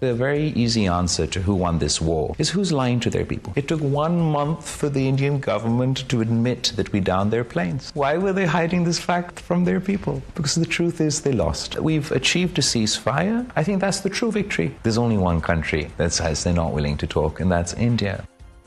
The very easy answer to who won this war is who's lying to their people. It took 1 month for the Indian government to admit that we downed their planes. Why were they hiding this fact from their people? Because the truth is they lost. We've achieved a ceasefire. I think that's the true victory. There's only one country that says they're not willing to talk, and that's India.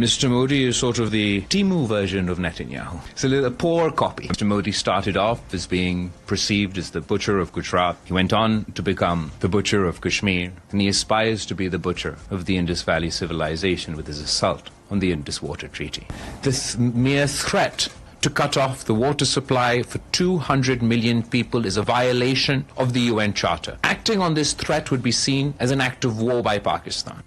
Mr. Modi is sort of the Timu version of Netanyahu. It's a poor copy. Mr. Modi started off as being perceived as the butcher of Gujarat. He went on to become the butcher of Kashmir, and he aspires to be the butcher of the Indus Valley civilization with his assault on the Indus Water Treaty. This mere threat to cut off the water supply for 200 million people is a violation of the UN Charter. Acting on this threat would be seen as an act of war by Pakistan.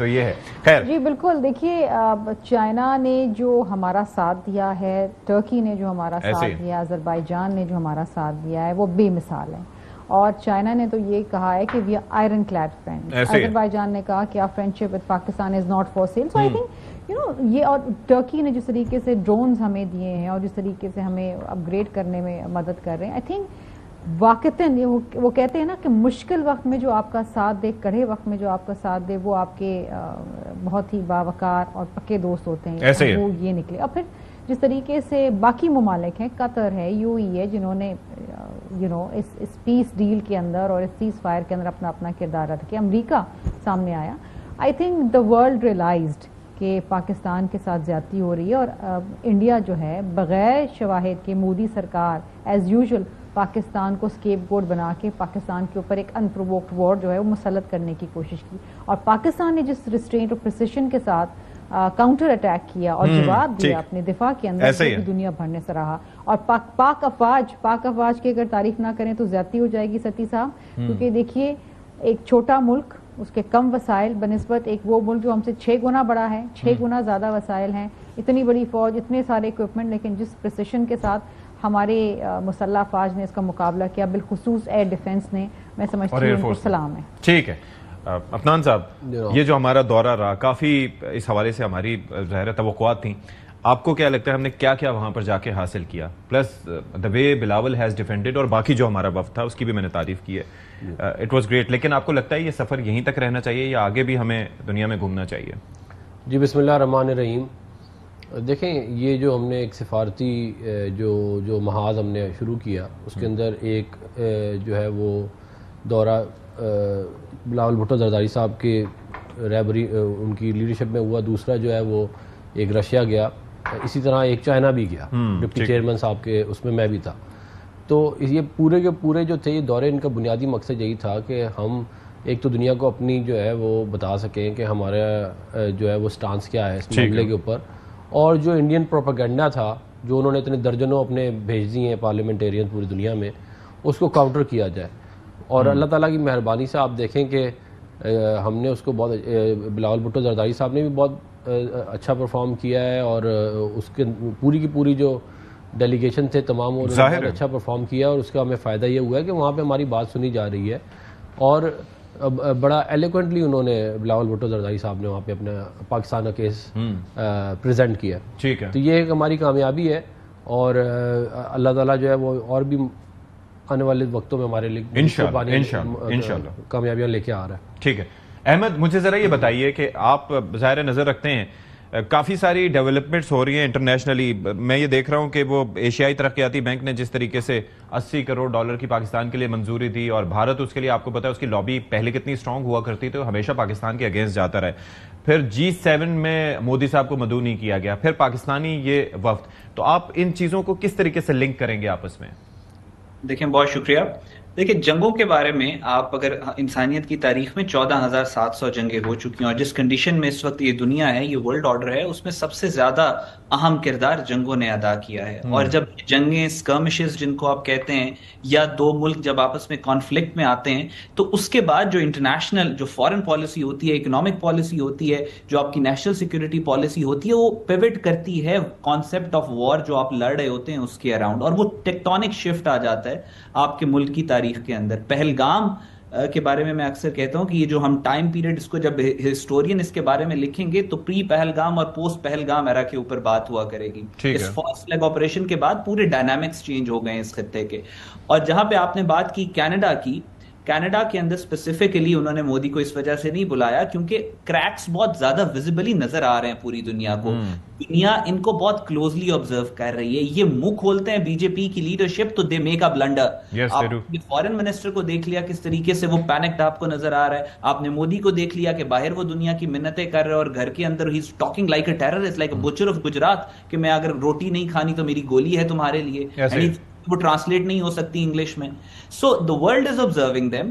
تو یہ ہے. خیر جی بالکل, دیکھیے China نے جو ہمارا ساتھ دیا ہے, ترکی نے جو ہمارا ساتھ دیا, آذربائیجان نے جو ہمارا ساتھ دیا ہے, وہ بے مثال ہے. اور چائنا نے تو یہ کہا ہے کہ we are iron clad friend. Azerbaijan نے کہا کہ our friendship with Pakistan is not for sale. So I think یہ, اور ٹرکی نے جس طریقے سے ڈرونز ہمیں دیے ہیں اور جس طریقے سے ہمیں اپ گریڈ کرنے میں مدد کر رہے ہیں, آئی تھنک واقعتاً وہ کہتے ہیں نا کہ مشکل وقت میں جو آپ کا ساتھ دے, کڑھے وقت میں جو آپ کا ساتھ دے, وہ آپ کے بہت ہی باوقار اور پکے دوست ہوتے ہیں. وہ یہ نکلے. اور پھر جس طریقے سے باقی ممالک ہیں, قطر ہے, یو ای ہے, جنہوں نے اس پیس ڈیل کے اندر اور اس سیز فائر کے اندر اپنا اپنا کردار ادا کیا. امریکہ سامنے آیا. I think the world realised کہ پاکستان کے ساتھ زیادتی ہو رہی ہے, اور انڈیا جو ہے بغیر شواہد کے, مودی سرکار ایز یوزول پاکستان کو اسکیپ گوڈ بنا کے پاکستان کے اوپر ایک انپرووکڈ وار جو ہے وہ مسلط کرنے کی کوشش کی. اور پاکستان نے جس ریسٹرینٹ اور پریسیشن کے ساتھ کاؤنٹر اٹیک کیا اور جواب دیا اپنے دفاع کے اندر, دنیا بھر نے سراہا. اور پاک افواج کی اگر تعریف نہ کریں تو زیادتی ہو جائے گی ستی صاحب, کیونکہ دیکھیے ایک چھوٹا ملک, اس کے کم وسائل بنسبت ایک وہ ملک جو ہم سے 6 گنا بڑا ہے, 6 گنا زیادہ وسائل ہیں, اتنی بڑی فوج, اتنے سارے اکوپمنٹ, لیکن جس پریسیشن کے ساتھ ہمارے مسلح افواج نے اس کا مقابلہ کیا, بالخصوص ایئر ڈیفنس نے, میں سمجھتی ہوں سلام ہے. ٹھیک ہے عفنان صاحب, یہ جو ہمارا دورہ رہا کافی اس حوالے سے ہماری ظاہر توقعات تھیں. آپ کو کیا لگتا ہے ہم نے کیا کیا وہاں پر جا کے حاصل کیا, plus the way Bilawal has defended, اور باقی جو ہمارا وفد تھا اس کی بھی میں نے تعریف کی ہے, اٹ واز گریٹ. لیکن آپ کو لگتا ہے یہ سفر یہیں تک رہنا چاہیے یا آگے بھی ہمیں دنیا میں گھومنا چاہیے؟ جی بسم اللہ الرحمن الرحیم. دیکھیں یہ جو ہم نے ایک سفارتی جو محاذ ہم نے شروع کیا, اس کے اندر ایک جو ہے وہ دورہ بلاول بھٹو زرداری صاحب کے رہبری ان کی لیڈرشپ میں ہوا. دوسرا جو ہے وہ ایک رشیا گیا, اسی طرح ایک چائنا بھی گیا ڈپٹی چیئرمین صاحب کے, اس میں بھی تھا. تو یہ پورے کے پورے جو تھے یہ دورے, ان کا بنیادی مقصد یہی تھا کہ ہم ایک تو دنیا کو اپنی جو ہے وہ بتا سکیں کہ ہمارا جو ہے وہ سٹانس کیا ہے اس معاملے کے اوپر, اور جو انڈین پروپیگنڈا تھا جو انہوں نے اتنے درجنوں اپنے بھیج دی ہیں پارلیمنٹیرین پوری دنیا میں, اس کو کاؤنٹر کیا جائے. اور اللہ تعالیٰ کی مہربانی سے آپ دیکھیں کہ ہم نے اس کو بہت, بلاول بھٹو زرداری صاحب نے بھی بہت اچھا پرفارم کیا ہے, اور اس کے پوری کی پوری جو ڈیلیگیشن تھے تمام, انہوں نے بہت اچھا پرفارم کیا, اور اس کا ہمیں فائدہ یہ ہوا ہے کہ وہاں پہ ہماری بات سنی جا رہی ہے. اور بڑا ایلیکوینٹلی انہوں نے بلاول بھٹو زرداری صاحب نے وہاں پہ اپنا پاکستان کا کیس پریزنٹ کیا. ٹھیک ہے, تو یہ ایک ہماری کامیابی ہے, اور اللہ تعالیٰ جو ہے وہ اور بھی آنے والے وقتوں میں ہمارے لیے انشاءاللہ کامیابیاں لے کے آ رہا ہے. ٹھیک ہے احمد, مجھے ذرا یہ بتائیے کہ آپ ظاہر نظر رکھتے ہیں کافی ساری ڈیولپمنٹس ہو رہی ہیں انٹرنیشنلی. میں یہ دیکھ رہا ہوں کہ وہ ایشیائی ترقیاتی بینک نے جس طریقے سے $80 کروڑ کی پاکستان کے لیے منظوری دی, اور بھارت اس کے لیے, آپ کو پتا ہے اس کی لابی پہلے کتنی اسٹرانگ ہوا کرتی تھی, ہمیشہ پاکستان کے اگینسٹ جاتا رہے. پھر G7 میں مودی صاحب کو مدعو نہیں کیا گیا, پھر پاکستانی یہ وفد. تو آپ ان چیزوں کو کس طریقے سے لنک کریں گے آپس میں؟ دیکھیں بہت شکریہ. دیکھیں جنگوں کے بارے میں آپ اگر انسانیت کی تاریخ میں 14,700 جنگیں ہو چکی ہیں, اور جس کنڈیشن میں اس وقت یہ دنیا ہے, یہ ورلڈ آرڈر ہے, اس میں سب سے زیادہ اہم کردار جنگوں نے ادا کیا ہے. اور جب جنگیں, اسکرمشز جن کو آپ کہتے ہیں, یا دو ملک جب آپس میں کانفلکٹ میں آتے ہیں, تو اس کے بعد جو انٹرنیشنل جو فارن پالیسی ہوتی ہے, اکنامک پالیسی ہوتی ہے, جو آپ کی نیشنل سیکورٹی پالیسی ہوتی ہے, وہ پیوٹ کرتی ہے کانسیپٹ آف وار جو آپ لڑ رہے ہوتے ہیں اس کے اراؤنڈ, اور وہ ٹیکٹونک شفٹ آ جاتا ہے آپ کے ملک کی تاریخ کے اندر. پہلگام کے بارے میں اکثر کہتا ہوں کہ یہ جو ہم ٹائم پیریڈ, اس کو جب ہسٹورین اس کے بارے میں لکھیں گے تو پری پہلگام اور پوسٹ پہلگام ایرا کے اوپر بات ہوا کرے گی. اس فاسٹ لیگ آپریشن کے بعد پورے ڈائنامکس چینج ہو گئے ہیں اس خطے کے. اور جہاں پہ آپ نے بات کی کینیڈا کی, کینیڈا کے اندر اسپیسیفکلی انہوں نے مودی کو اس وجہ سے نہیں بلایا کیونکہ کریکس بہت زیادہ ویزیبلی نظر آ رہے ہیں پوری دنیا کو. دنیا ان کو بہت کلوزلی آبزرو کر رہی ہے. یہ منہ کھولتے ہیں بی جے پی کی لیڈرشپ تو دے میک اے بلنڈر. آپ فارن منسٹر کو دیکھ لیا کس طریقے سے وہ پینکڈ آپ کو نظر آ رہا ہے. آپ نے مودی کو دیکھ لیا کہ باہر وہ دنیا کی منتیں کر رہے ہیں, اور گھر کے اندر ہی is talking like a terrorist, like a butcher of Gujarat, کہ میں اگر روٹی نہیں کھانی تو میری گولی ہے تمہارے لیے. وہ ٹرانسلیٹ نہیں ہو سکتی انگلش میں. So the world is observing them.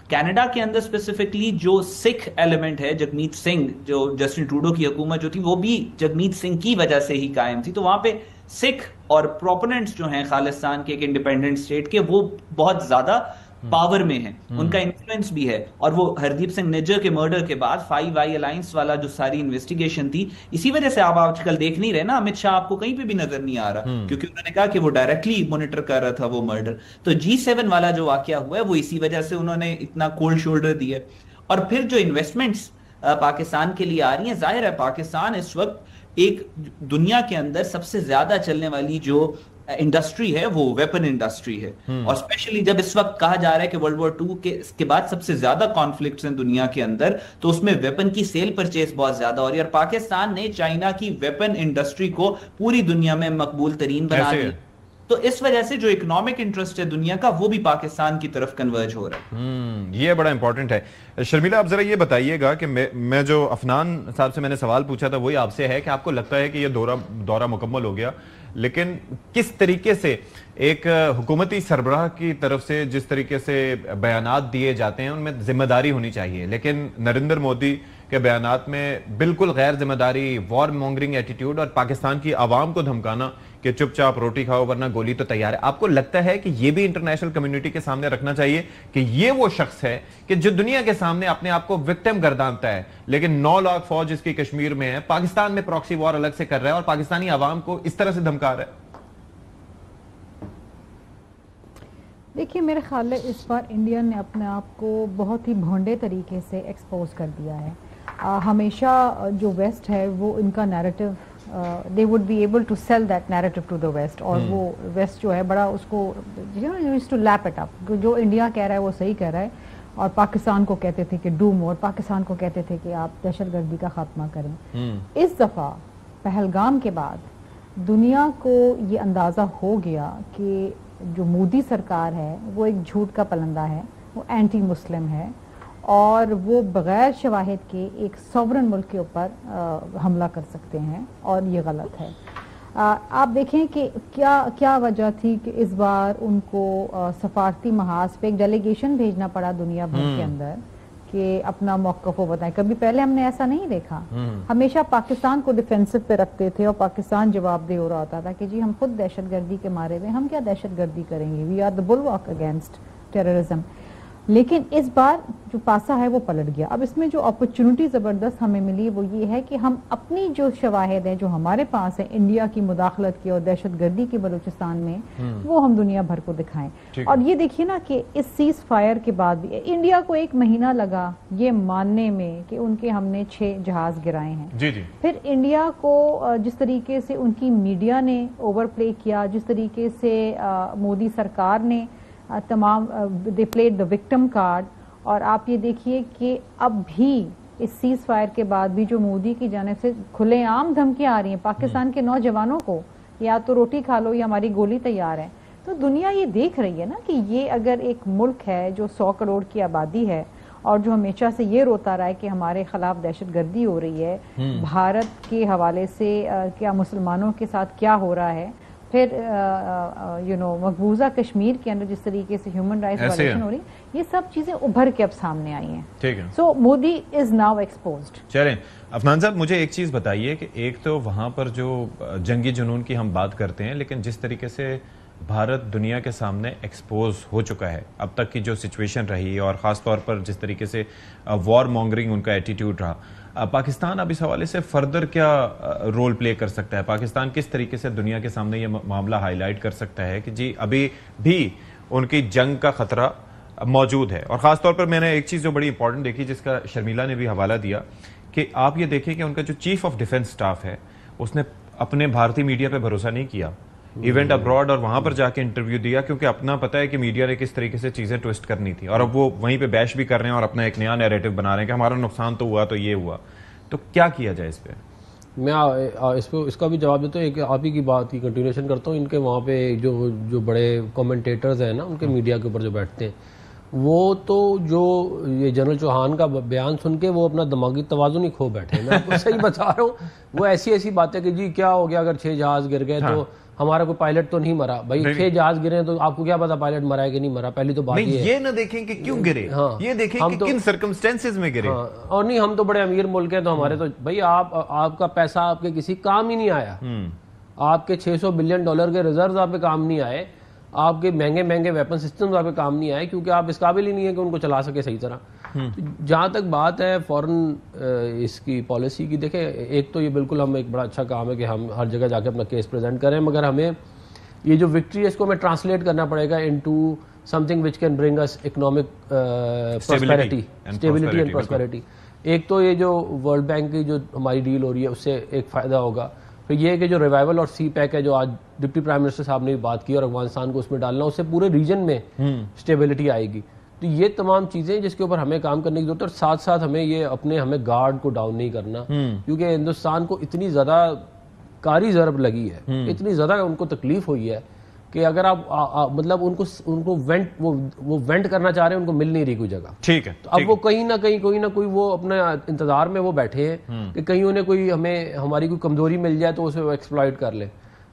Canada کے اندر اسپیسیفکلی جو سکھ ایلیمنٹ ہے, جگمیت سنگھ, جو جسٹن ٹروڈو کی حکومت جو تھی وہ بھی جگمیت سنگھ کی وجہ سے ہی قائم تھی, تو وہاں پہ سکھ اور پروپوننٹس جو ہیں خالصتان کے ایک انڈیپینڈنٹ اسٹیٹ کے, وہ بہت زیادہ پاور میں ہیں, ان کا انفلوئنس بھی ہے, اور وہ ہردیپ سنگھ نجر کے مرڈر کے بعد 5 آئی الائنس والا جو ساری انویسٹیگیشن تھی, اسی وجہ سے آپ آج کل دیکھ نہیں رہے نا, امت شاہ آپ کو کہیں پہ بھی نظر نہیں آ رہا, کیونکہ انہوں نے کہا کہ وہ ڈائریکٹلی مانیٹر کر رہا تھا وہ مرڈر. تو G7 والا جو واقعہ ہوا ہے وہ اسی وجہ سے انہوں نے اتنا کولڈ شولڈر دیا. اور پھر جو انویسٹمنٹس پاکستان کے لیے آ رہی ہیں, ظاہر ہے پاکستان اس وقت ایک دنیا کے اندر سب سے زیادہ چلنے والی جو انڈسٹری ہے وہ ویپن انڈسٹری ہے, اور اسپیشلی جب اس وقت کہا جا رہا ہے کہ ورلڈ وار 2 کے بعد سب سے زیادہ کانفلکٹس ہیں دنیا کے اندر, تو اس میں ویپن کی سیل پرچیز بہت زیادہ ہو رہی ہے, اور پاکستان نے چائنا کی ویپن انڈسٹری کو پوری دنیا میں مقبول ترین بنا دیا. تو اس وجہ سے جو اکنامک انٹرسٹ ہے دنیا کا وہ بھی پاکستان کی طرف کنورج ہو رہا ہے. یہ بڑا امپورٹنٹ ہے. شرمیلا آپ ذرا یہ بتائیے گا کہ میں جو افنان صاحب سے میں نے سوال پوچھا تھا وہی آپ سے ہے کہ آپ کو لگتا ہے کہ یہ دورہ مکمل ہو گیا, لیکن کس طریقے سے ایک حکومتی سربراہ کی طرف سے جس طریقے سے بیانات دیے جاتے ہیں ان میں ذمہ داری ہونی چاہیے, لیکن نریندر مودی کے بیانات میں بالکل غیر ذمہ داری, وار مونگرنگ ایٹیٹیوڈ, اور پاکستان کی عوام کو دھمکانا کہ چپ چاپ روٹی کھاؤ ورنہ گولی تو تیار ہے. آپ کو لگتا ہے کہ یہ بھی انٹرنیشنل کمیونٹی کے سامنے رکھنا چاہیے کہ یہ وہ شخص ہے کہ جو دنیا کے سامنے اپنے آپ کو وکٹم گردانتا ہے, لیکن 9 لاکھ فوج اس کی کشمیر میں ہے, پاکستان میں پراکسی وار الگ سے کر رہا ہے اور پاکستانی عوام کو اس طرح سے دھمکا رہا ہے؟ دیکھیے میرے خیال ہے اس بار انڈیا نے اپنے آپ کو بہت ہی بھونڈے طریقے سے ایکسپوز کر دیا ہے. ہمیشہ جو ویسٹ ہے وہ ان کا narrative they would be able to sell that narrative to the West, اور وہ ویسٹ جو ہے بڑا اس کو used to lap it up, جو انڈیا کہہ رہا ہے وہ صحیح کہہ رہا ہے, اور پاکستان کو کہتے تھے کہ ڈو مور, پاکستان کو کہتے تھے کہ آپ دہشت گردی کا خاتمہ کریں. اس دفعہ پہلگام کے بعد دنیا کو یہ اندازہ ہو گیا کہ جو مودی سرکار ہے وہ ایک جھوٹ کا پلندہ ہے, وہ اینٹی مسلم ہے, اور وہ بغیر شواہد کے ایک سوورن ملک کے اوپر حملہ کر سکتے ہیں, اور یہ غلط ہے. آپ دیکھیں کہ کیا وجہ تھی کہ اس بار ان کو سفارتی محاذ پہ ایک ڈیلیگیشن بھیجنا پڑا دنیا بھر کے اندر کہ اپنا موقف وہ بتائیں. کبھی پہلے ہم نے ایسا نہیں دیکھا, ہمیشہ پاکستان کو ڈیفینسو پہ رکھتے تھے اور پاکستان جواب دہ ہو رہا ہوتا تھا کہ جی ہم خود دہشت گردی کے مارے ہوئے, ہم کیا دہشت گردی کریں گے, we are the bulwark against terrorism. لیکن اس بار جو پاسا ہے وہ پلٹ گیا. اب اس میں جو اپرچونٹی زبردست ہمیں ملی وہ یہ ہے کہ ہم اپنی جو شواہد ہیں جو ہمارے پاس ہیں انڈیا کی مداخلت کی اور دہشت گردی کی بلوچستان میں, وہ ہم دنیا بھر کو دکھائیں. اور یہ دیکھیے نا کہ اس سیز فائر کے بعد بھی انڈیا کو 1 مہینہ لگا یہ ماننے میں کہ ان کے ہم نے 6 جہاز گرائے ہیں. پھر انڈیا کو جس طریقے سے ان کی میڈیا نے اوور پلے کیا, جس طریقے سے مودی سرکار نے تمام they played the victim card, اور آپ یہ دیکھیے کہ اب بھی اس سیز فائر کے بعد بھی جو مودی کی جانب سے کھلے عام دھمکیاں آ رہی ہیں پاکستان کے نوجوانوں کو, یا تو روٹی کھا لو یا ہماری گولی تیار ہے. تو دنیا یہ دیکھ رہی ہے نا کہ یہ اگر ایک ملک ہے جو 100 کروڑ کی آبادی ہے اور جو ہمیشہ سے یہ روتا رہا ہے کہ ہمارے خلاف دہشت گردی ہو رہی ہے, بھارت کے حوالے سے کیا مسلمانوں کے ساتھ کیا ہو رہا ہے, پھر مقبوضہ کشمیر کے اندر جس طریقے سے ہیومن رائٹس وائلیشن ہو رہی, یہ سب چیزیں ابھر کے اب سامنے آئی ہیں. ٹھیک ہے, سو مودی از ناؤ ایکسپوزڈ. چلیں افنان صاحب مجھے ایک چیز بتائیے کہ ایک تو وہاں پر جو جنگی جنون کی ہم بات کرتے ہیں, لیکن جس طریقے سے بھارت دنیا کے سامنے ایکسپوز ہو چکا ہے اب تک کی جو سچویشن رہی, اور خاص طور پر جس طریقے سے وار مونگرنگ ان کا ایٹیٹیوڈ رہا, پاکستان اب اس حوالے سے فردر کیا رول پلے کر سکتا ہے؟ پاکستان کس طریقے سے دنیا کے سامنے یہ معاملہ ہائی لائٹ کر سکتا ہے کہ جی ابھی بھی ان کی جنگ کا خطرہ موجود ہے؟ اور خاص طور پر میں نے ایک چیز جو بڑی امپورٹنٹ دیکھی جس کا شرمیلا نے بھی حوالہ دیا کہ آپ یہ دیکھیں کہ ان کا جو چیف آف ڈیفنس سٹاف ہے اس نے اپنے بھارتی میڈیا پہ بھروسہ نہیں کیا, ایونٹ ابراڈ اور وہاں پر جا کے انٹرویو دیا, کیونکہ اپنا پتہ ہے کہ میڈیا نے کس طریقے سے چیزیں ٹوسٹ کرنی تھی, اور اب وہ وہیں پہ بیش بھی کر رہے ہیں اور اپنا ایک نیا نیریٹو بنا رہے ہیں کہ ہمارا نقصان تو ہوا تو یہ ہوا. تو کیا کیا جائے اس پہ؟ میں اس کا بھی جواب دیتا ہوں. ایک آپ ہی کی بات کی کنٹینیوشن کرتا ہوں. ان کے وہاں پہ جو بڑے کومنٹیٹرز ہیں نا ان کے میڈیا کے اوپر جو بیٹھتے ہیں, وہ تو جو یہ جنرل چوہان کا بیان سن کے وہ اپنا دماغی توازن ہی کھو بیٹھے. میں آپ کو صحیح بتا رہا ہوں, وہ ایسی باتیں کہ جی کیا ہو گیا اگر 6 جہاز گر گئے تو ہمارا کوئی پائلٹ تو نہیں مرا. بھائی 6 جہاز گرے تو آپ کو کیا پتا پائلٹ مرا ہے کہ نہیں مرا؟ پہلی تو بات یہ نہ دیکھیں کہ کیوں گرے, یہ دیکھیں کہ کن سرکمسٹینسز میں گرے. اور نہیں, ہم تو بڑے امیر ملک ہیں تو ہمارے تو بھائی آپ کا پیسہ آپ کے کسی کام ہی نہیں آیا, آپ کے $600 بلین کے ریزروز آپ پہ کام نہیں آئے. آپ کے مہنگے مہنگے ویپن سسٹمز آپ کے کام نہیں آئے کیونکہ آپ اس قابل ہی نہیں ہے کہ ان کو چلا سکے صحیح طرح. جہاں تک بات ہے فورن اس کی پالیسی کی, دیکھیں ایک تو یہ بالکل ہم ایک بڑا اچھا کام ہے کہ ہم ہر جگہ جا کے اپنا کیس پریزنٹ کریں, مگر ہمیں یہ جو وکٹری ہے اس کو ہمیں ٹرانسلیٹ کرنا پڑے گا into something which can bring us economic prosperity, stability and prosperity. ایک تو یہ جو ورلڈ بینک کی جو ہماری ڈیل ہو رہی ہے اس سے ایک فائدہ ہوگا. پھر یہ کہ جو ریوائول اور سی پیک ہے جو آج ڈپٹی پرائم منسٹر صاحب نے بھی بات کی اور افغانستان کو اس میں ڈالنا, اس سے پورے ریجن میں اسٹیبلٹی آئے گی. تو یہ تمام چیزیں جس کے اوپر ہمیں کام کرنے کی ضرورت ہے, اور ساتھ ساتھ ہمیں گارڈ کو ڈاؤن نہیں کرنا, کیونکہ ہندوستان کو اتنی زیادہ کاری ضرب لگی ہے, اتنی زیادہ ان کو تکلیف ہوئی ہے کہ اگر آپ مطلب ان کو وینٹ کرنا چاہ رہے ہیں, ان کو مل نہیں رہی کوئی جگہ. ٹھیک ہے, تو اب وہ کہیں نہ کہیں کوئی نہ کوئی وہ اپنے انتظار میں وہ بیٹھے ہیں کہ کہیں انہیں کوئی ہماری کوئی کمزوری مل جائے تو اسے ایکسپلائٹ کر لیں.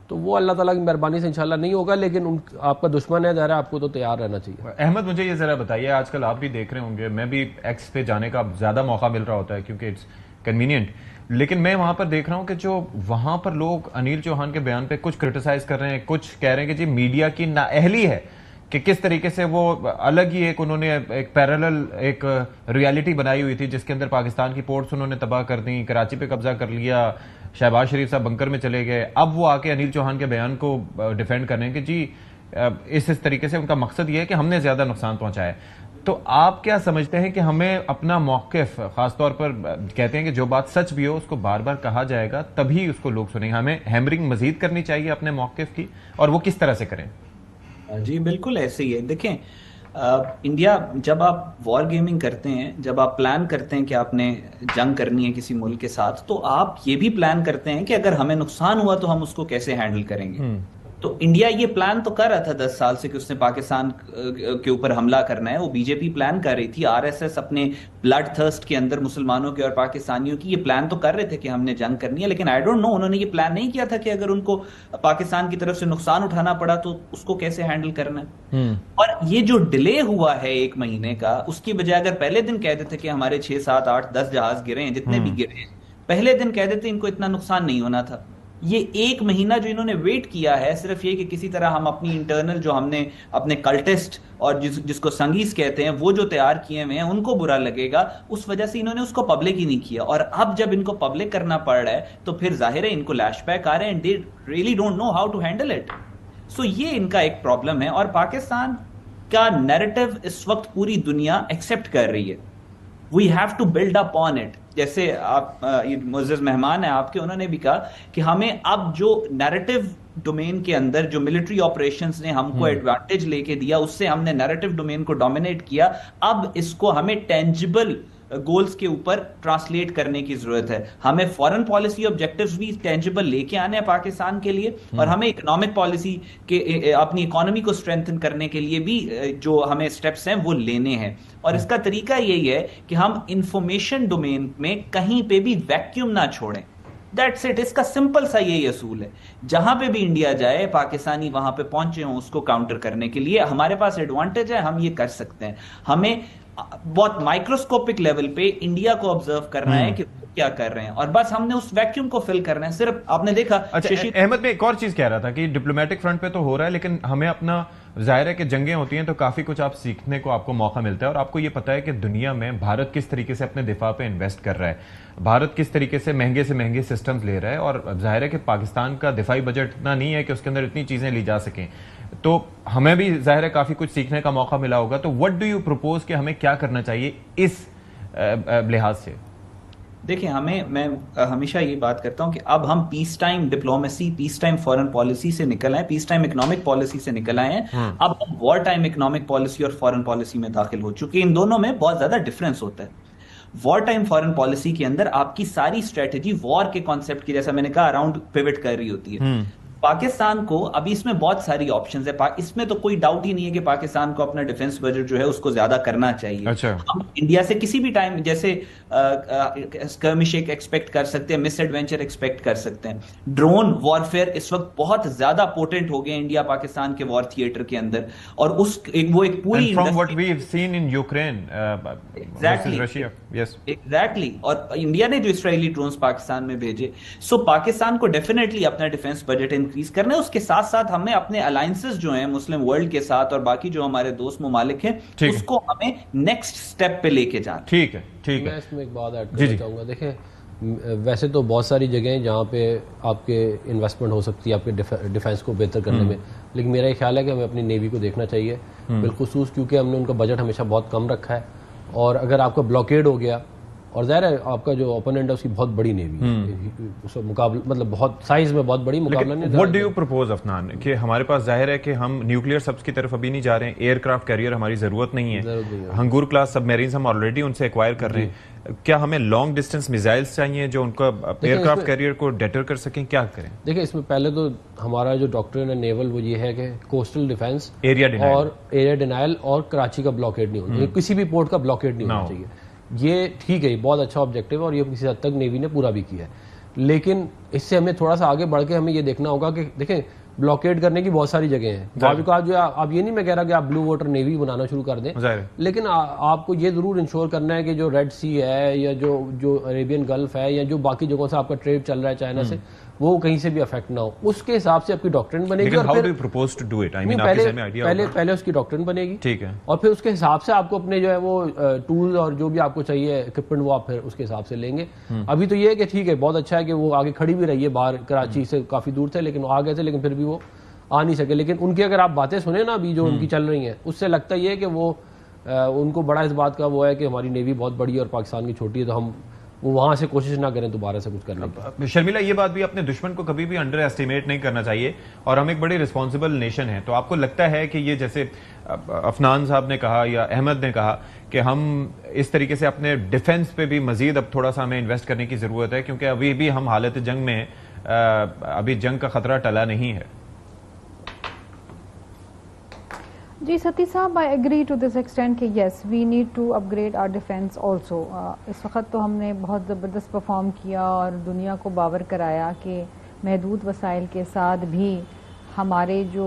تو وہ اللہ تعالیٰ کی مہربانی سے انشاءاللہ نہیں ہوگا, لیکن آپ کا دشمن ہے ظاہر, آپ کو تو تیار رہنا چاہیے. احمد مجھے یہ ذرا بتائیے, آج کل آپ بھی دیکھ رہے ہوں گے, میں بھی ایکس پہ جانے کا زیادہ موقع مل رہا ہوتا ہے کیونکہ اٹس کنوینئنٹ, لیکن میں وہاں پر دیکھ رہا ہوں کہ جو وہاں پر لوگ انیل چوہان کے بیان پہ کچھ کرٹیسائز کر رہے ہیں, کچھ کہہ رہے ہیں کہ جی میڈیا کی نااہلی ہے کہ کس طریقے سے وہ الگ ہی ایک انہوں نے ایک پیرالل ایک ریالٹی بنائی ہوئی تھی جس کے اندر پاکستان کی پورٹس انہوں نے تباہ کر دیں, کراچی پہ قبضہ کر لیا, شہباز شریف صاحب بنکر میں چلے گئے, اب وہ آ کے انیل چوہان کے بیان کو ڈیفینڈ کر رہے ہیں کہ جی اس طریقے سے ان کا مقصد یہ ہے کہ ہم نے زیادہ نقصان پہنچایا. تو آپ کیا سمجھتے ہیں کہ ہمیں اپنا موقف, خاص طور پر کہتے ہیں کہ جو بات سچ بھی ہو اس کو بار بار کہا جائے گا تبھی اس کو لوگ سنیں, ہمیں ہیمرنگ مزید کرنی چاہیے اپنے موقف کی, اور وہ کس طرح سے کریں؟ جی بالکل ایسے ہی ہے. دیکھیں انڈیا جب آپ وار گیمنگ کرتے ہیں, جب آپ پلان کرتے ہیں کہ آپ نے جنگ کرنی ہے کسی ملک کے ساتھ, تو آپ یہ بھی پلان کرتے ہیں کہ اگر ہمیں نقصان ہوا تو ہم اس کو کیسے ہینڈل کریں گے. تو انڈیا یہ پلان تو کر رہا تھا 10 سال سے کہ اس نے پاکستان کے اوپر حملہ کرنا ہے, وہ بی جے پی پلان کر رہی تھی, آر ایس ایس اپنے بلڈ تھرسٹ کے اندر مسلمانوں کے اور پاکستانیوں کی یہ پلان تو کر رہے تھے کہ ہم نے جنگ کرنی ہے, لیکن آئی ڈونٹ نو انہوں نے یہ پلان نہیں کیا تھا کہ اگر ان کو پاکستان کی طرف سے نقصان اٹھانا پڑا تو اس کو کیسے ہینڈل کرنا ہے. اور یہ جو ڈیلے ہوا ہے 1 مہینے کا, اس کی بجائے اگر پہلے دن کہہ دیتے کہ ہمارے 6 7 8 10 جہاز گرے ہیں, جتنے بھی گرے ہیں, پہلے دن کہہ دیتے ان کو اتنا نقصان نہیں ہونا تھا. یہ 1 مہینہ جو انہوں نے ویٹ کیا ہے صرف یہ کہ کسی طرح ہم اپنی انٹرنل جو ہم نے اپنے کلٹسٹ اور جس کو سنگیز کہتے ہیں وہ جو تیار کیے ہوئے ہیں ان کو برا لگے گا, اس وجہ سے انہوں نے اس کو پبلک ہی نہیں کیا. اور اب جب ان کو پبلک کرنا پڑ رہا ہے تو پھر ظاہر ہے ان کو لیش بیک آ رہے ہیں, they really don't know how to handle it. سو یہ ان کا ایک پرابلم ہے, اور پاکستان کا نیریٹو اس وقت پوری دنیا ایکسپٹ کر رہی ہے. We have to build up on it. جیسے آپ معزز مہمان ہیں آپ کے, انہوں نے بھی کہا کہ ہمیں اب جو نیریٹو ڈومین کے اندر جو ملٹری آپریشنز نے ہم کو ایڈوانٹیج لے کے دیا, اس سے ہم نے نیریٹو ڈومین کو ڈومینیٹ کیا, اب اس کو ہمیں ٹینجبل گولز کے اوپر ٹرانسلیٹ کرنے کی ضرورت ہے. ہمیں فارن پالیسی آبجیکٹیوز بھی ٹینجبل لے کے آنے ہیں پاکستان کے لیے, اور ہمیں اکنامک پالیسی کے اپنی اکانومی کو اسٹرینتھن کرنے کے لیے بھی جو ہمیں اسٹیپس ہیں وہ لینے ہیں. اور اس کا طریقہ یہی ہے کہ ہم انفارمیشن ڈومین میں کہیں پہ بھی ویکیوم نہ چھوڑیں. That's it. اس کا سمپل سا یہی اصول ہے. جہاں پہ بھی انڈیا جائے پاکستانی وہاں پہ پہنچے ہوں اس کو کاؤنٹر کرنے کے لیے. ہمارے پاس ایڈوانٹیج ہے, ہم یہ کر سکتے ہیں. ہمیں بہت مائکروسکوپک لیول پہ انڈیا کو آبزرو کرنا ہے کہ وہ کیا کر رہے ہیں, اور بس ہم نے اس ویکیوم کو فل کرنا ہے. صرف آپ نے دیکھا احمد میں ایک اور چیز کہہ رہا تھا کہ ڈپلومیٹک فرنٹ پہ تو ہو رہا ہے, لیکن ہمیں اپنا ظاہر ہے کہ جنگیں ہوتی ہیں تو کافی کچھ آپ سیکھنے کو آپ کو موقع ملتا ہے, اور آپ کو یہ پتا ہے کہ دنیا میں بھارت کس طریقے سے اپنے دفاع پہ انویسٹ کر رہا ہے, بھارت کس طریقے سے مہنگے سسٹمز لے رہا ہے, اور ظاہر ہے کہ پاکستان کا دفاعی بجٹ اتنا نہیں ہے کہ اس کے اندر اتنی چیزیں لی جا سکیں. تو ہمیں بھی ظاہر ہے کافی کچھ سیکھنے کا موقع ملا ہوگا. تو وٹ ڈو یو پروپوز کہ ہمیں کیا کرنا چاہیے اس لحاظ سے؟ دیکھیں میں ہمیشہ یہ بات کرتا ہوں کہ اب ہم پیس ٹائم ڈپلومیسی, پیس ٹائم فارن پالیسی سے نکل آئے, پیس ٹائم اکنامک پالیسی سے نکل آئے ہیں. اب ہم وار ٹائم اکنامک پالیسی اور فارن پالیسی میں داخل ہو چکے. ان دونوں میں بہت زیادہ ڈفرینس ہوتا ہے. وار ٹائم فارن پالیسی کے اندر آپ کی ساری اسٹریٹجی وار کے کانسیپٹ کی, جیسا میں نے کہا, اراؤنڈ پیوٹ کر رہی ہوتی ہے. پاکستان کو ابھی اس میں بہت ساری آپشنز ہے. اس میں تو کوئی ڈاؤٹ ہی نہیں ہے کہ پاکستان کو اپنا ڈیفنس بجٹ جو ہے اس کو زیادہ کرنا چاہیے. ہم انڈیا سے کسی بھی ٹائم جیسے اسکرمش ایکسپیکٹ کر سکتے ہیں, مس ایڈوینچر ایکسپیکٹ کر سکتے ہیں. ڈرون وارفیئر اس وقت بہت زیادہ پوٹنٹ ہو گئے انڈیا پاکستان کے وار تھیٹر کے اندر, اور وہ ایک پوری ایگزیکٹلی, اور انڈیا نے جو اسرائیلی ڈرونز پاکستان میں بھیجے. سو پاکستان کو ڈیفینیٹلی اپنا ڈیفنس بجٹ انکریز کرنا ہے. اس کے ساتھ ساتھ ہمیں اپنے الائنسز جو ہیں مسلم ورلڈ کے ساتھ اور باقی جو ہمارے دوست ممالک ہیں اس کو ہمیں نیکسٹ سٹیپ پہ لے کے جانا. ٹھیک ہے ٹھیک ہے. میں اس میں ایک بات ایڈ کرنا چاہوں گا. دیکھیں ویسے تو بہت ساری جگہیں ہیں جہاں پہ آپ کے انویسٹمنٹ ہو سکتی ہے آپ کے ڈیفینس کو بہتر کرنے میں, لیکن میرا یہ خیال ہے کہ ہمیں اپنی نیوی کو دیکھنا چاہیے بالخصوص, کیونکہ ہم نے ان کا بجٹ ہمیشہ بہت کم رکھا ہے, اور اگر آپ کا بلاکیڈ ہو گیا, اور ظاہر ہے آپ کا جو اوپوننٹ ہے اس کی بہت بڑی نیوی ہے, اس مقابلہ مطلب بہت سائز میں بہت بڑی مقابلہ نہیں. What do you propose Afnan کہ ہمارے پاس ظاہر ہے کہ ہم نیوکلیئر سبز کی طرف ابھی نہیں جا رہے ہیں, ایئر کرافٹ کیریئر ہماری ضرورت نہیں ہے, ہنگور کلاس سب میرینز ہم آلریڈی ان سے ایکوائر کر رہے ہیں, کیا ہمیں لانگ ڈسٹینس میزائلز چاہیے جو ان کا ایئر کرافٹ کیریئر کو ڈیٹر کر سکیں, کیا کریں؟ دیکھیں اس میں پہلے تو ہمارا جو ڈاکٹرین ہے نیول وہ یہ ہے کہ کوسٹل ڈیفینس ایریا ڈینائل اور کراچی کا بلاکیڈ نہیں ہونا چاہیے, کسی بھی پورٹ کا بلاکیڈ نہیں ہونا چاہیے. یہ ٹھیک ہے, یہ بہت اچھا آبجیکٹو ہے اور یہ کسی حد تک نیوی نے پورا بھی کیا ہے, لیکن اس سے ہمیں تھوڑا سا آگے بڑھ کے ہمیں یہ دیکھنا ہوگا کہ دیکھیں بلاکیڈ کرنے کی بہت ساری جگہیں ہیں. بعض اوقات جو آپ یہ نہیں میں کہہ رہا کہ آپ بلو واٹر نیوی بنانا شروع کر دیں, لیکن آپ کو یہ ضرور انشور کرنا ہے کہ جو ریڈ سی ہے یا جو عربین گلف ہے یا جو باقی جگہوں سے آپ کا ٹریڈ چل رہا ہے چائنا سے, وہ کہیں سے بھی افیکٹ نہ ہو. اس کے حساب سے آپ کی ڈاکٹرین بنے گی, پہلے اس کی ڈاکٹرین بنے گی, ٹھیک ہے, اور پھر اس کے حساب سے آپ کو اپنے جو ہے وہ ٹول اور جو بھی آپ کو چاہیے اکوپمنٹ وہ آپ پھر اس کے حساب سے لیں گے. ابھی تو یہ ہے کہ ٹھیک ہے بہت اچھا ہے کہ وہ آگے کھڑی بھی رہی ہے باہر, کراچی سے کافی دور تھے لیکن وہ آ گئے تھے, لیکن پھر بھی وہ آ نہیں سکے. لیکن ان کی اگر آپ باتیں سنیں نا ابھی جو ان کی چل رہی ہیں, اس سے لگتا یہ ہے کہ وہ ان کو بڑا اس بات کا وہ ہے کہ ہماری نیوی بہت بڑی ہے اور پاکستان کی چھوٹی ہے, تو ہم وہ وہاں سے کوشش نہ کریں دوبارہ سے کچھ کرنے کی. شرمیلا یہ بات بھی اپنے دشمن کو کبھی بھی انڈر ایسٹیمیٹ نہیں کرنا چاہیے, اور ہم ایک بڑی رسپانسبل نیشن ہیں. تو آپ کو لگتا ہے کہ یہ جیسے افنان صاحب نے کہا یا احمد نے کہا کہ ہم اس طریقے سے اپنے ڈیفنس پہ بھی مزید اب تھوڑا سا ہمیں انویسٹ کرنے کی ضرورت ہے, کیونکہ ابھی بھی ہم حالت جنگ میں ہیں, ابھی جنگ کا خطرہ ٹلا نہیں ہے؟ جی ستی صاحب, I agree to this extent کہ yes we need to upgrade our defence also. اس وقت تو ہم نے بہت زبردست پرفارم کیا اور دنیا کو باور کرایا کہ محدود وسائل کے ساتھ بھی ہمارے جو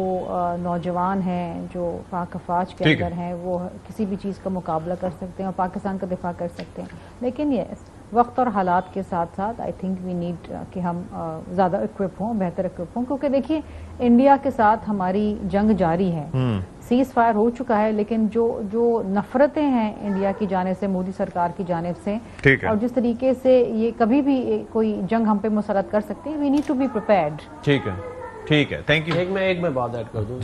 نوجوان ہیں جو پاک افواج کے اندر ہیں وہ کسی بھی چیز کا مقابلہ کر سکتے ہیں اور پاکستان کا دفاع کر سکتے ہیں. لیکن یس وقت اور حالات کے ساتھ ساتھ آئی تھنک وی نیڈ کہ ہم زیادہ اکوپ ہوں, بہتر اکوپ ہوں, کیونکہ دیکھیے انڈیا کے ساتھ ہماری جنگ جاری ہے, سیز فائر ہو چکا ہے, لیکن جو نفرتیں ہیں انڈیا کی جانب سے, مودی سرکار کی جانب سے, اور جس طریقے سے یہ کبھی بھی کوئی جنگ ہم پہ مسلط کر سکتے ہیں, we need to be prepared. ٹھیک ہے ٹھیک ہے, تھینک یو. ایک میں بات ایڈ کر دوں,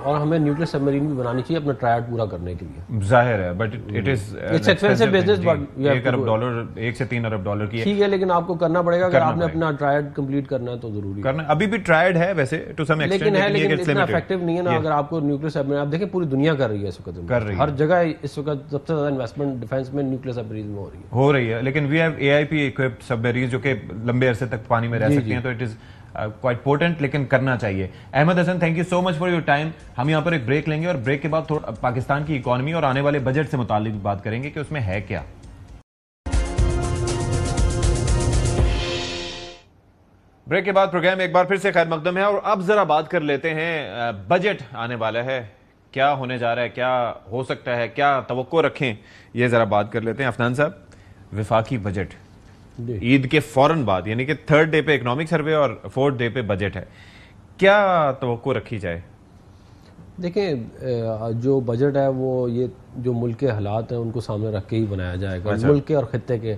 اور ہمیں نیوکلیئر سب مرین بھی بنانی چاہیے اپنا ٹرائیڈ پورا کرنے کے لیے. ظاہر ہے but it is expensive business, but $1 ارب 1 سے 3 ارب ڈالر کی ٹھیک ہے, لیکن آپ کو کرنا پڑے گا. اگر آپ نے اپنا ٹرائیڈ کمپلیٹ کرنا ہے تو ضروری کرنا. ابھی بھی ٹرائیڈ ہے ویسے ٹو سم ایکسٹینٹ, لیکن اتنا افیکٹو نہیں ہے نا. اگر آپ کو نیوکلیئر سب مرین, آپ دیکھیں پوری دنیا کر رہی ہے اس وقت, کر رہی ہے ہر جگہ اس وقت سب سے زیادہ انویسٹمنٹ ڈیفینس میں نیوکلیئر سب مرین میں ہو رہی ہے. لیکن we have AIP equipped submarines جو کہ لمبے عرصے تک پانی میں رہ سکتی ہیں, تو اٹ از quite potent, لیکن کرنا چاہیے. Ahmed Hassan, thank you so much for your time. ہم یہاں پر ایک بریک لیں گے اور بریک کے بعد تھوڑا پاکستان کی اکانومی اور آنے والے بجٹ سے متعلق بات کریں گے کہ اس میں ہے کیا. بریک کے بعد پروگرام ایک بار پھر سے خیر مقدم ہے, اور اب ذرا بات کر لیتے ہیں بجٹ آنے والا ہے, کیا ہونے جا رہا ہے, کیا ہو سکتا ہے, کیا توقع رکھیں, یہ ذرا بات کر لیتے ہیں. افنان صاحب, وفاقی بجٹ عید کے فوراً بعد, یعنی کہ 3rd ڈے پہ اکنامک سروے اور 4th ڈے پہ بجٹ ہے, کیا توقع رکھی جائے؟ دیکھیں جو بجٹ ہے وہ یہ جو ملک کے حالات ہیں ان کو سامنے رکھ کے ہی بنایا جائے گا. ملک کے اور خطے کے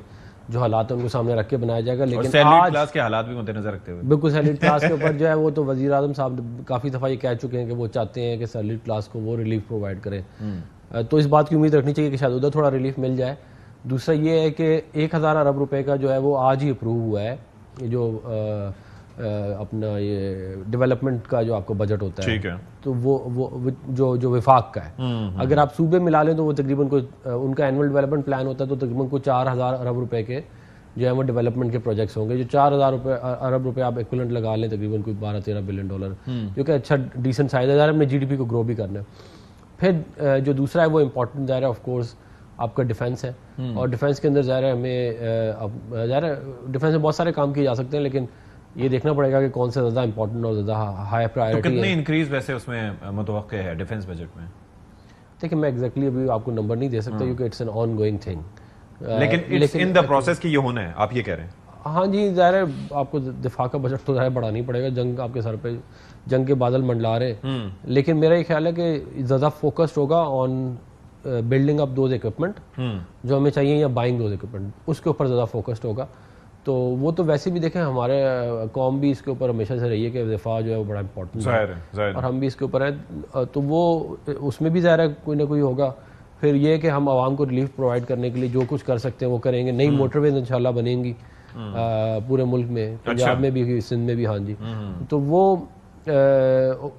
جو حالات ہیں ان کو سامنے رکھ کے بنایا جائے گا. لیکن سیلریڈ کلاس کے حالات بھی مد نظر رکھتے ہوئے, بالکل سیلریڈ کلاس کے اوپر جو ہے وہ تو وزیر اعظم صاحب کافی دفعہ یہ کہہ چکے ہیں کہ وہ چاہتے ہیں کہ سیلریڈ کلاس کو وہ ریلیف پرووائڈ کریں, تو اس بات کی امید رکھنی چاہیے کہ شاید ادھر تھوڑا ریلیف مل جائے. دوسرا یہ ہے کہ 1000 ارب روپے کا جو ہے وہ آج ہی اپروو ہوا ہے, جو اپنا یہ ڈیولپمنٹ کا جو آپ کا بجٹ ہوتا ہے, تو وہ جو وفاق کا ہے, اگر آپ صوبے ملا لیں تو وہ تقریباً ان کا اینول ڈیولپمنٹ پلان ہوتا ہے تو تقریباً کوئی 4000 ارب روپے کے جو ہے وہ ڈیولپمنٹ کے پروجیکٹس ہوں گے. جو 4000 ارب روپے آپ ایکویلنٹ لگا لیں تقریباً کوئی 12-13 بلین ڈالر, جو کہ اچھا ڈیسنٹ سائز ہے. ہم نے GDP کو گرو بھی کرنا ہے. پھر جو دوسرا ہے وہ امپورٹنٹ ظاہر ہے آف کورس آپ کا ڈیفینس ہے, اور ڈیفینس کے اندر ظاہر ہے ہمیں ظاہر ہے ڈیفینس میں بہت سارے کام کیے جا سکتے ہیں, لیکن یہ دیکھنا پڑے گا کہ کون سے زیادہ امپورٹنٹ اور زیادہ ہائی پرائیورٹی ہے. کتنی انکریز ویسے اس میں متوقع ہے ڈیفینس بجٹ میں؟ دیکھیں میں ایگزیکٹلی ابھی آپ کو نمبر نہیں دے سکتا کیونکہ it's an ongoing thing, لیکن اٹس ان دی پروسیس کہ یہ ہونا ہے, آپ یہ کہہ رہے ہیں. ہاں جی ظاہر ہے آپ کو دفاع کا بجٹ تو ظاہر بڑھانا ہی پڑے گا, جنگ آپ کے سر پہ, جنگ کے بادل منڈلا رہے ہیں, لیکن میرا یہ خیال ہے کہ زیادہ فوکسڈ ہوگا on building up those equipment جو ہمیں چاہیے, یا بائنگ دوز اکوپمنٹ, اس کے اوپر زیادہ فوکسڈ ہوگا. تو وہ تو ویسے بھی دیکھیں ہمارے قوم بھی اس کے اوپر ہمیشہ سے رہی ہے کہ دفاع جو ہے وہ بڑا امپورٹنٹ ہے, اور ہم بھی اس کے اوپر ہیں, تو وہ اس میں بھی ظاہر ہے کوئی نہ کوئی ہوگا. پھر یہ کہ ہم عوام کو ریلیف پرووائڈ کرنے کے لیے جو کچھ کر سکتے ہیں وہ کریں گے. نئی موٹر ویز انشاءاللہ بنیں گی پورے ملک میں, پنجاب میں بھی, سندھ میں بھی. ہاں جی, تو وہ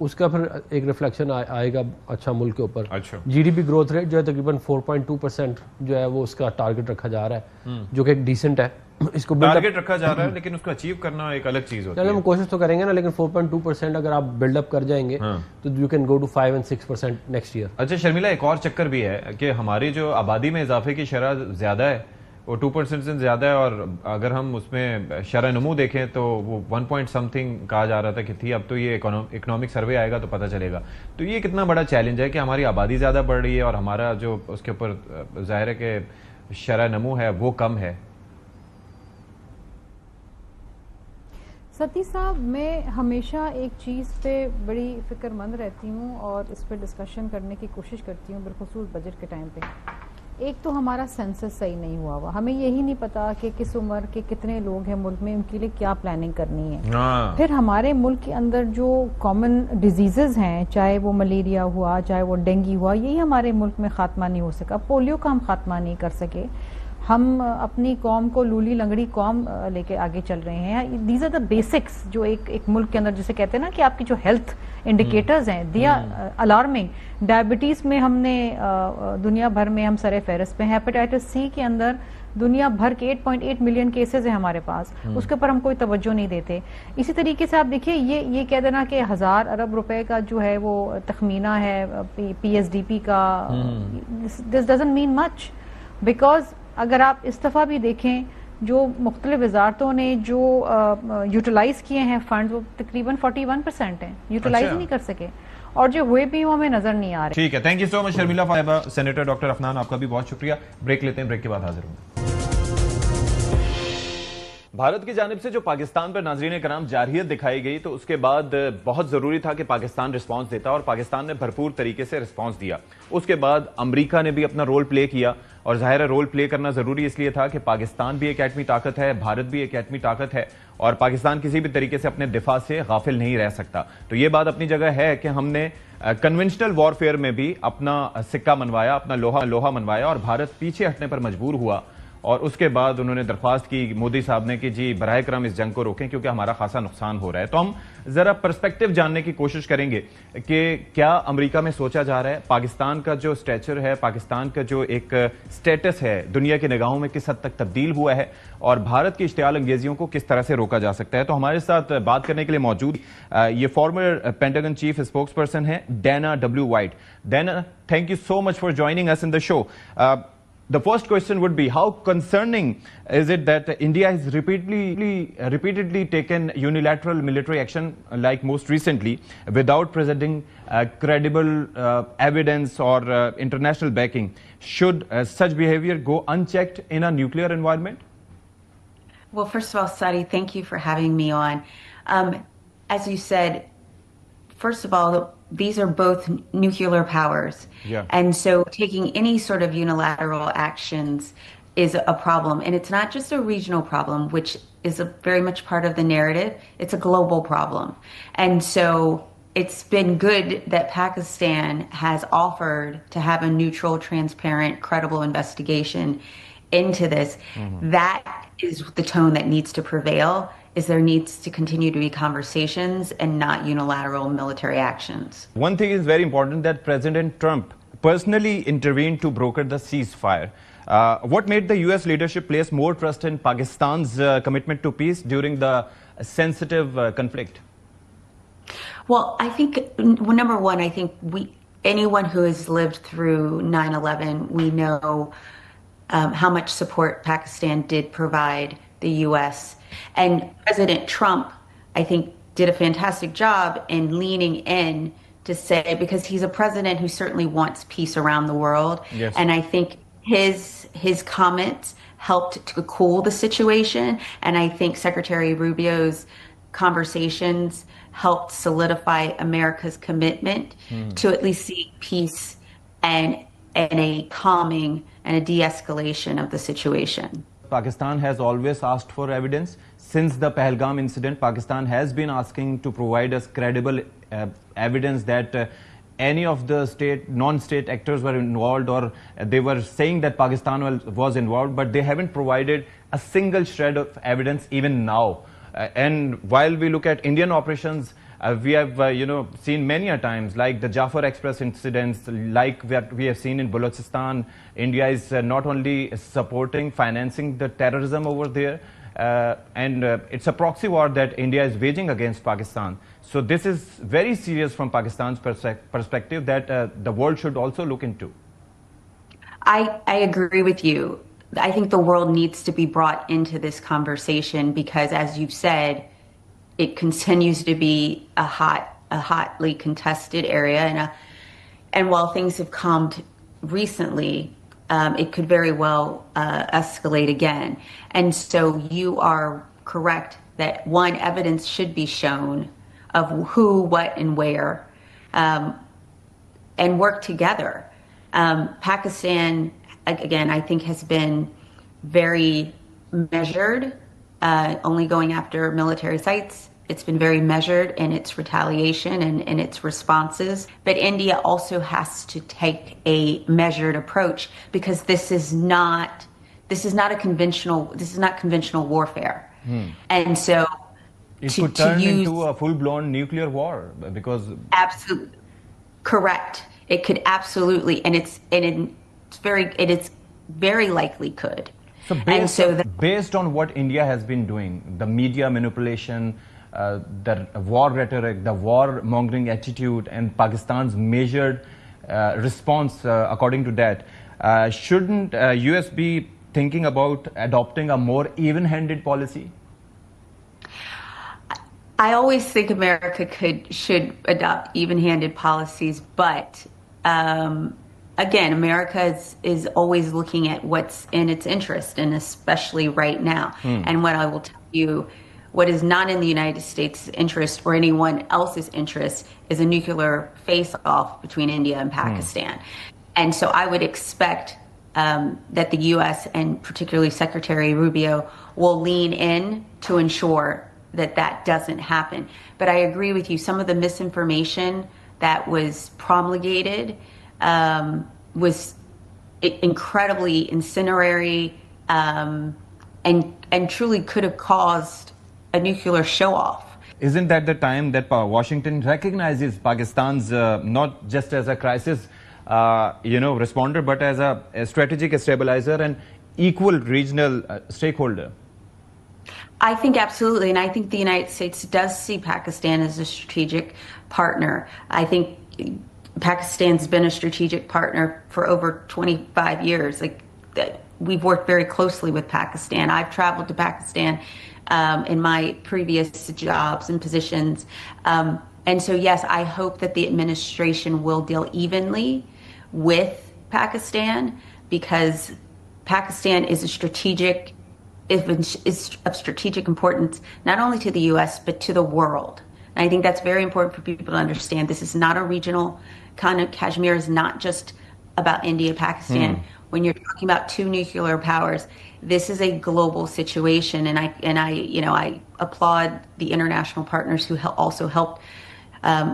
اس کا پھر ایک ریفلیکشن آئے گا اچھا ملک کے اوپر. G D P growth rate جو ہے تقریباً 4.2% جو ہے وہ اس کا ٹارگٹ رکھا جا رہا ہے, جو کہ ایک ڈیسنٹ ہے. اس کو ٹارگٹ رکھا جا رہا ہے لیکن اس کو اچیو کرنا ایک الگ چیز ہوتی ہے. ہم کوشش تو کریں گے نا, لیکن 4.2% اگر آپ بلڈ اپ کر جائیں گے تو you can go to 5 and 6% next year. اچھا شرمیلا, ایک اور چکر بھی ہے کہ ہماری جو آبادی میں اضافے کی شرح زیادہ ہے, وہ 2% سے زیادہ ہے, اور اگر ہم اس میں شرح نمو دیکھیں تو وہ 1 point something کہا جا رہا تھا کہ تھی, اب تو یہ اکنامک سروے آئے گا تو پتہ چلے گا. تو یہ کتنا بڑا چیلنج ہے کہ ہماری آبادی زیادہ بڑھ رہی ہے اور ہمارا جو اس کے اوپر ظاہر ہے کہ شرح نمو ہے وہ کم ہے. ستی صاحب, میں ہمیشہ ایک چیز پہ بڑی فکر مند رہتی ہوں اور اس پہ ڈسکشن کرنے کی کوشش کرتی ہوں, بالخصوص بجٹ کے ٹائم پہ. ایک تو ہمارا سینسس صحیح نہیں ہوا, ہمیں یہی نہیں پتا کہ کس عمر کے کتنے لوگ ہیں ملک میں, ان کے لیے کیا پلاننگ کرنی ہے. پھر ہمارے ملک کے اندر جو کامن ڈیزیزز ہیں, چاہے وہ ملیریا ہوا, چاہے وہ ڈینگی ہوا, یہی ہمارے ملک میں خاتمہ نہیں ہو سکا. پولیو کا ہم خاتمہ نہیں کر سکے. ہم اپنی قوم کو لولی لنگڑی قوم لے کے آگے چل رہے ہیں. دیز آر دا بیسکس جو ایک ملک کے اندر جسے کہتے ہیں نا کہ آپ کی جو ہیلتھ انڈیکیٹرز ہیں دے آر الارمنگ. ڈائبٹیز میں ہم نے دنیا بھر میں ہم سر فہرست پہ ہیں. ہیپیٹائٹس سی کے اندر دنیا بھر کے 8.8 ملین کیسز ہیں ہمارے پاس, اس کے اوپر ہم کوئی توجہ نہیں دیتے. اسی طریقے سے آپ دیکھیے یہ کہہ دینا کہ 1000 ارب روپے کا جو ہے وہ تخمینہ ہے پی ایس ڈی پی کا, this doesn't mean much, because اگر آپ اس دفعہ بھی دیکھیں جو مختلف وزارتوں نے جو یوٹیلائز کیے ہیں فنڈز, وہ تقریباً 41% ہیں, یوٹیلائز نہیں کر سکے, اور جو ہوئے بھی ہمیں نظر نہیں آ رہے. ٹھیک ہے, تھینک یو سو مچ شرمیلا صاحبہ. سینیٹر ڈاکٹر عفنان, آپ کا بھی بہت شکریہ. بریک لیتے ہیں, بریک کے بعد حاضر ہوں. بھارت کی جانب سے جو پاکستان پر ناظرین کرام جارحیت دکھائی گئی تو اس کے بعد بہت ضروری تھا کہ پاکستان رسپانس دیتا, اور پاکستان نے بھرپور طریقے سے رسپانس دیا. اس کے بعد امریکہ نے بھی اپنا رول پلے کیا, اور ظاہر ہے رول پلے کرنا ضروری اس لیے تھا کہ پاکستان بھی ایک ایٹمی طاقت ہے, بھارت بھی ایک ایٹمی طاقت ہے, اور پاکستان کسی بھی طریقے سے اپنے دفاع سے غافل نہیں رہ سکتا. تو یہ بات اپنی جگہ ہے کہ ہم نے کنونشنل وارفیئر میں بھی اپنا سکہ منوایا, اپنا لوہا منوایا, اور بھارت پیچھے ہٹنے پر مجبور ہوا. اور اس کے بعد انہوں نے درخواست کی مودی صاحب نے کہ جی براہ کرم اس جنگ کو روکیں کیونکہ ہمارا خاصا نقصان ہو رہا ہے. تو ہم ذرا پرسپیکٹو جاننے کی کوشش کریں گے کہ کیا امریکہ میں سوچا جا رہا ہے, پاکستان کا جو سٹیچر ہے, پاکستان کا جو ایک سٹیٹس ہے دنیا کی نگاہوں میں کس حد تک تبدیل ہوا ہے, اور بھارت کی اشتعال انگیزیوں کو کس طرح سے روکا جا سکتا ہے. تو ہمارے ساتھ بات کرنے کے لیے موجود یہ former Pentagon chief spokesperson ہے Dana W White. Dana, thank you so much for joining us in the show. The first question would be, how concerning is it that India has repeatedly taken unilateral military action, like most recently, without presenting credible evidence or international backing? Should such behavior go unchecked in a nuclear environment? Well, first of all, Sadi, thank you for having me on. As you said, first of all, these are both nuclear powers. Yeah. And so taking any sort of unilateral actions is a problem. And it's not just a regional problem, which is very much part of the narrative. It's a global problem. And so it's been good that Pakistan has offered to have a neutral, transparent, credible investigation into this. Mm-hmm. That is the tone that needs to prevail. Is there needs to continue to be conversations and not unilateral military actions. One thing is very important, that President Trump personally intervened to broker the ceasefire. What made the US leadership place more trust in Pakistan's commitment to peace during the sensitive conflict? Well, I think, number one, I think anyone who has lived through 9/11, we know how much support Pakistan did provide the US. And President Trump, I think, did a fantastic job in leaning in to say, because he's a president who certainly wants peace around the world. Yes. And I think his comments helped to cool the situation. And I think Secretary Rubio's conversations helped solidify America's commitment to at least seek peace and a calming and a de-escalation of the situation. Pakistan has always asked for evidence. Since the Pahalgam incident, Pakistan has been asking to provide us credible evidence that any of the non-state actors were involved, or they were saying that Pakistan was involved, but they haven't provided a single shred of evidence even now. And while we look at Indian operations, we have seen many a times, like the Jafar Express incidents, like what we have seen in Balochistan. India is not only supporting, financing the terrorism over there, and it's a proxy war that India is waging against Pakistan. So this is very serious from Pakistan's perspective that the world should also look into. I agree with you. I think the world needs to be brought into this conversation because, as you've said, it continues to be a hotly contested area, and while things have calmed recently, it could very well escalate again. And so you are correct that one, evidence should be shown of who, what, and where, and work together. Pakistan, again, I think has been very measured, only going after military sites. It's been very measured in its retaliation and its responses. But India also has to take a measured approach because this is not conventional warfare. And so it could turn into a full-blown nuclear war because absolutely correct. It could absolutely, and it is very likely could. So based on what India has been doing, the media manipulation, the war rhetoric, the war-mongering attitude, and Pakistan's measured response according to that, shouldn't US be thinking about adopting a more even-handed policy? I always think America should adopt even-handed policies, but again, America is always looking at what's in its interest, and especially right now. And what I will tell you, what is not in the United States' interest or anyone else's interest is a nuclear face-off between India and Pakistan. And so I would expect that the U.S. and particularly Secretary Rubio will lean in to ensure that doesn't happen. But I agree with you. Some of the misinformation that was promulgated was incredibly incendiary and truly could have caused a nuclear show-off. Isn't that the time that Washington recognizes Pakistan's not just as a crisis responder, but as a strategic stabilizer and equal regional stakeholder? I think absolutely, and I think the United States does see Pakistan as a strategic partner. I think Pakistan's been a strategic partner for over 25 years. We've worked very closely with Pakistan. I've traveled to Pakistan in my previous jobs and positions. And so, yes, I hope that the administration will deal evenly with Pakistan because Pakistan is of strategic importance, not only to the U.S., but to the world. And I think that's very important for people to understand. This is not a regional kind of, Kashmir is not just about India, Pakistan. When you're talking about two nuclear powers, this is a global situation. And I applaud the international partners who also helped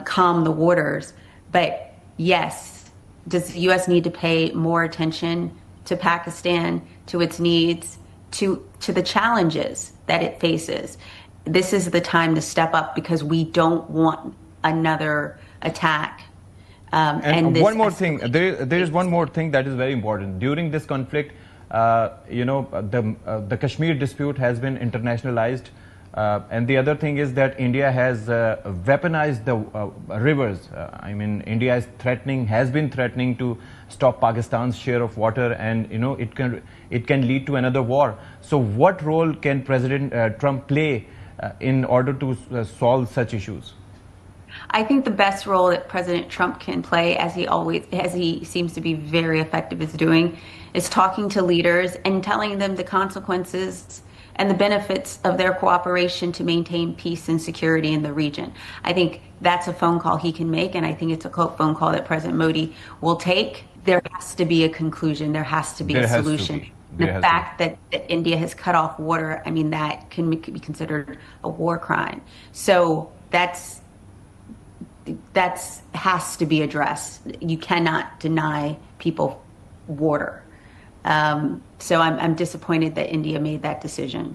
calm the waters. But yes, does the U.S. need to pay more attention to Pakistan, to its needs, to the challenges that it faces? This is the time to step up because we don't want another attack. And one more thing, there is one more thing that is very important. During this conflict, the Kashmir dispute has been internationalized. And the other thing is that India has weaponized the rivers. India has been threatening to stop Pakistan's share of water, and it can lead to another war. So what role can President Trump play in order to solve such issues? I think the best role that President Trump can play, as he seems to be very effective is doing, is talking to leaders and telling them the consequences and the benefits of their cooperation to maintain peace and security in the region. I think that's a phone call he can make, and I think it's a phone call that President Modi will take. There has to be a conclusion. There has to be a solution. The fact that India has cut off water, I mean, that can be considered a war crime. So that has to be addressed. You cannot deny people water. So I'm disappointed that India made that decision.